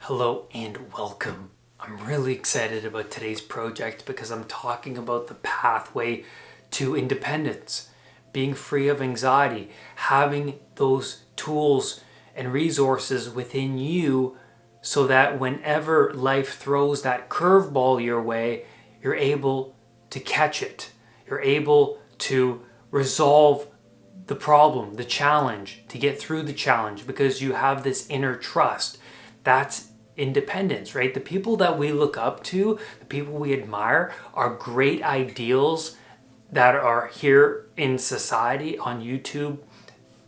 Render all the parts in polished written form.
Hello and welcome. I'm really excited about today's project because I'm talking about the pathway to independence, being free of anxiety, having those tools and resources within you so that whenever life throws that curveball your way, you're able to catch it. You're able to resolve the problem, the challenge, to get through the challenge because you have this inner trust. That's independence, right? The people that we look up to, the people we admire, are great ideals that are here in society on YouTube,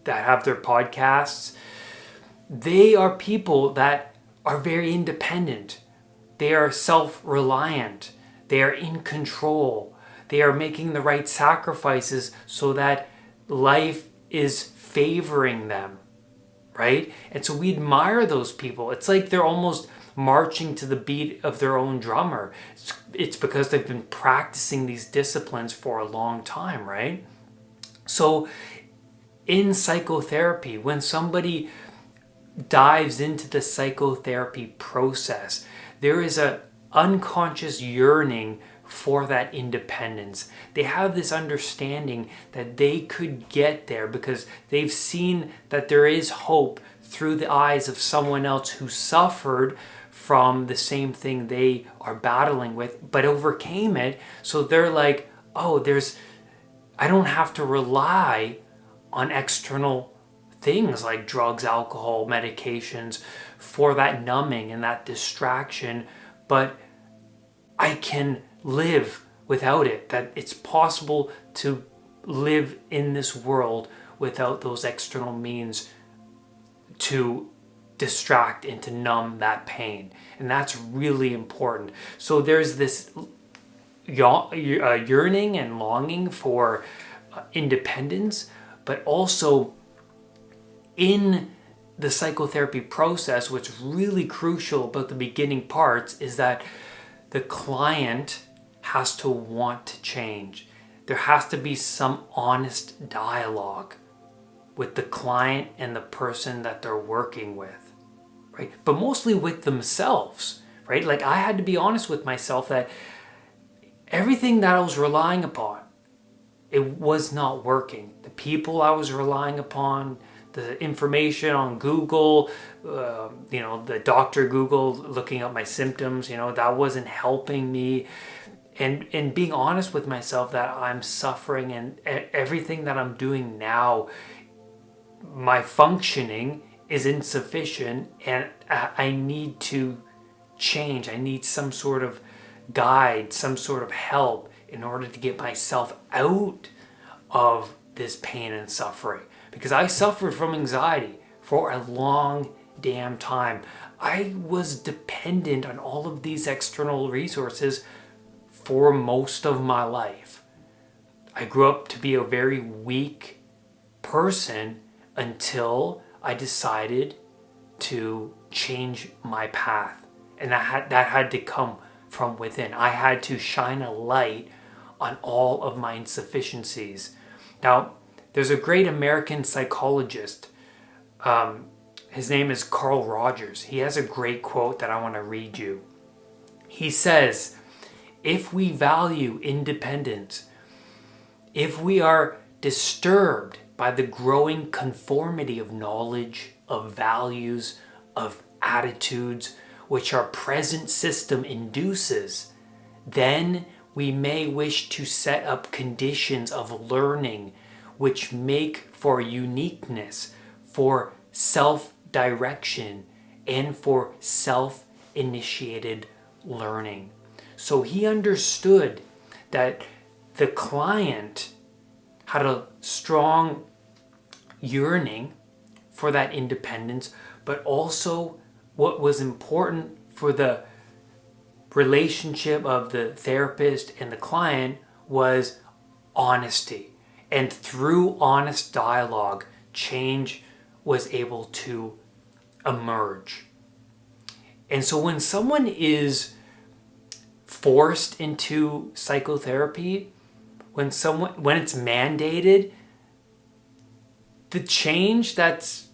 that have their podcasts. They are people that are very independent. They are self reliant. They are in control. They are making the right sacrifices so that life is favoring them, right? And so we admire those people. It's like they're almost marching to the beat of their own drummer. It's because they've been practicing these disciplines for a long time, right? So in psychotherapy, when somebody dives into the psychotherapy process, there is a unconscious yearning for that independence. They have this understanding that they could get there because they've seen that there is hope through the eyes of someone else who suffered from the same thing they are battling with but overcame it. So they're like, oh, I don't have to rely on external things like drugs, alcohol, medications for that numbing and that distraction, but I can live without it. That it's possible to live in this world without those external means to distract and to numb that pain. And that's really important. So there's this yearning and longing for independence, but also in the psychotherapy process, what's really crucial about the beginning parts is that the client has to want to change. There has to be some honest dialogue with the client and the person that they're working with, right? But mostly with themselves, right? Like I had to be honest with myself that everything that I was relying upon, it was not working. The people I was relying upon, the information on Google, the doctor Google looking up my symptoms, that wasn't helping me. And being honest with myself that I'm suffering and everything that I'm doing now, my functioning is insufficient and I need to change. I need some sort of guide, some sort of help in order to get myself out of this pain and suffering. Because I suffered from anxiety for a long damn time. I was dependent on all of these external resources for most of my life. I grew up to be a very weak person until I decided to change my path. And that had to come from within. I had to shine a light on all of my insufficiencies. Now, there's a great American psychologist. His name is Carl Rogers. He has a great quote that I want to read you. He says, if we value independence, if we are disturbed by the growing conformity of knowledge, of values, of attitudes, which our present system induces, then we may wish to set up conditions of learning which make for uniqueness, for self-direction, and for self-initiated learning. So he understood that the client had a strong yearning for that independence, but also what was important for the relationship of the therapist and the client was honesty. And through honest dialogue, change was able to emerge. And so when someone is forced into psychotherapy, when it's mandated, the change that's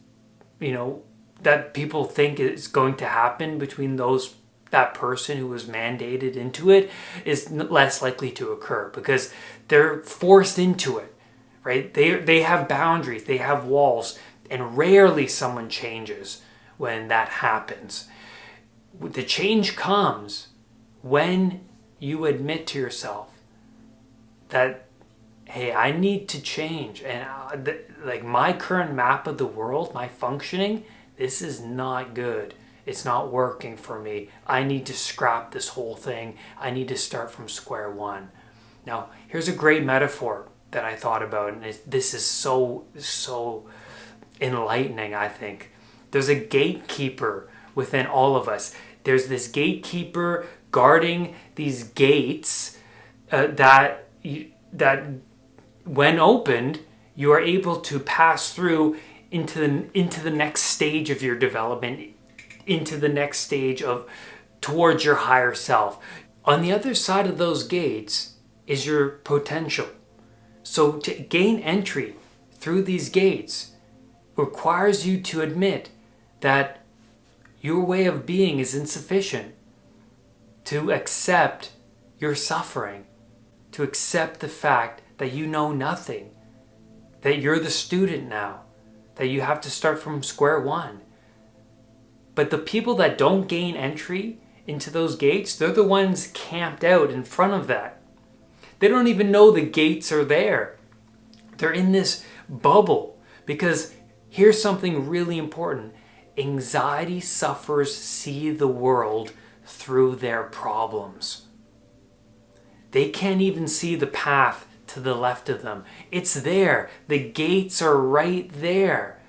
that people think is going to happen between that person who was mandated into it is less likely to occur because they're forced into it, right? They have boundaries, they have walls, and rarely someone changes when that happens. The change comes when you admit to yourself that, hey, I need to change, and like my current map of the world, my functioning, this is not good. It's not working for me. I need to scrap this whole thing. I need to start from square one. Now, here's a great metaphor that I thought about, and this is so enlightening, I think. There's a gatekeeper within all of us. There's this gatekeeper guarding these gates that when opened, you are able to pass through into the next stage of your development, into the next stage of towards your higher self. On the other side of those gates is your potential. So to gain entry through these gates requires you to admit that your way of being is insufficient, to accept your suffering, to accept the fact that you know nothing, that you're the student now, that you have to start from square one. But the people that don't gain entry into those gates, they're the ones camped out in front of that. They don't even know the gates are there. They're in this bubble because here's something really important. Anxiety sufferers see the world through their problems. They can't even see the path to the left of them. It's there. The gates are right there.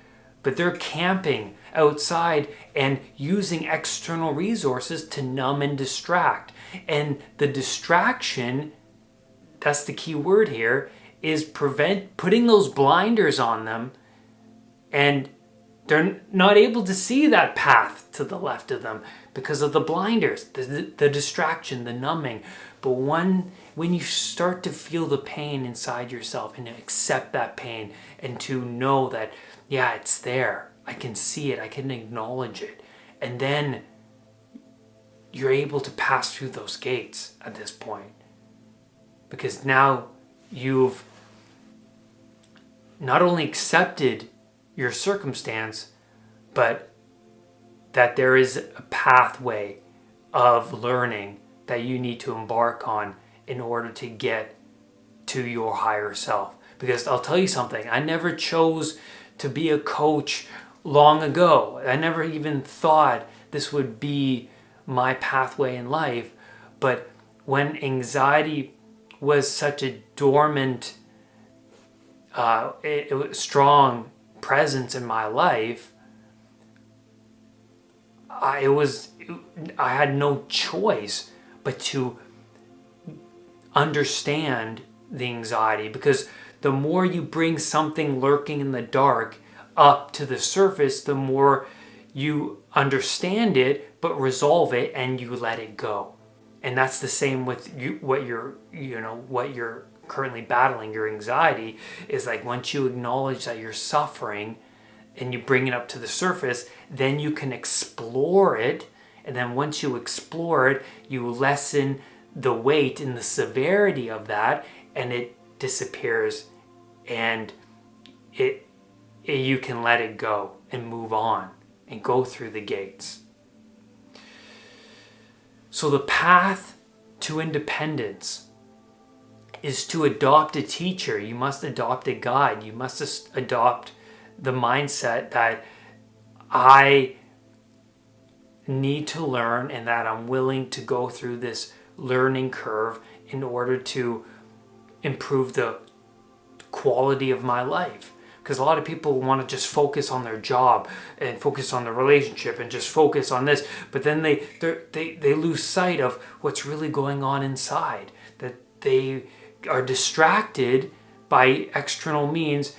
But they're camping outside and using external resources to numb and distract. And the distraction, that's the key word here, is putting those blinders on them, and they're not able to see that path to the left of them because of the blinders, the distraction, the numbing. But when you start to feel the pain inside yourself and accept that pain and to know that, yeah, it's there, I can see it, I can acknowledge it, and then you're able to pass through those gates at this point. Because now you've not only accepted your circumstance, but that there is a pathway of learning that you need to embark on in order to get to your higher self. Because I'll tell you something, I never chose to be a coach long ago. I never even thought this would be my pathway in life. But when anxiety was such a dormant, it was strong presence in my life, I had no choice but to understand the anxiety, because the more you bring something lurking in the dark up to the surface, the more you understand it but resolve it and you let it go. And that's the same with what you're currently battling. Your anxiety is like, once you acknowledge that you're suffering and you bring it up to the surface, then you can explore it. And then once you explore it, you lessen the weight and the severity of that, and it disappears, and you can let it go and move on and go through the gates. So the path to independence is to adopt a teacher. You must adopt a guide. You must adopt the mindset that I need to learn and that I'm willing to go through this learning curve in order to improve the quality of my life. Because a lot of people want to just focus on their job and focus on the relationship and just focus on this, but then they lose sight of what's really going on inside, that they are distracted by external means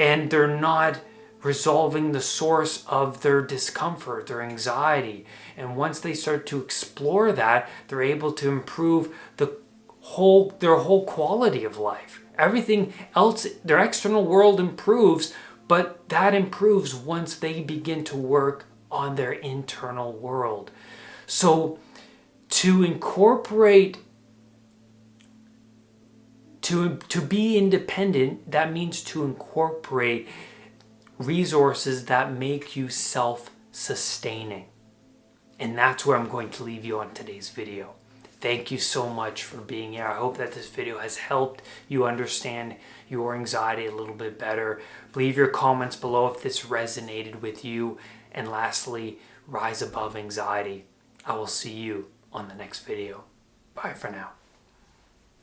and they're not resolving the source of their discomfort, their anxiety. And once they start to explore that, they're able to improve their whole quality of life. Everything else, their external world improves, but that improves once they begin to work on their internal world. So to incorporate, to be independent, that means to incorporate resources that make you self-sustaining. And that's where I'm going to leave you on today's video. Thank you so much for being here. I hope that this video has helped you understand your anxiety a little bit better. Leave your comments below if this resonated with you. And lastly, rise above anxiety. I will see you on the next video. Bye for now.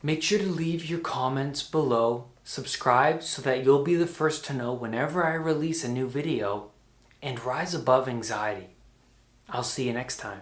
Make sure to leave your comments below, subscribe so that you'll be the first to know whenever I release a new video, and rise above anxiety. I'll see you next time.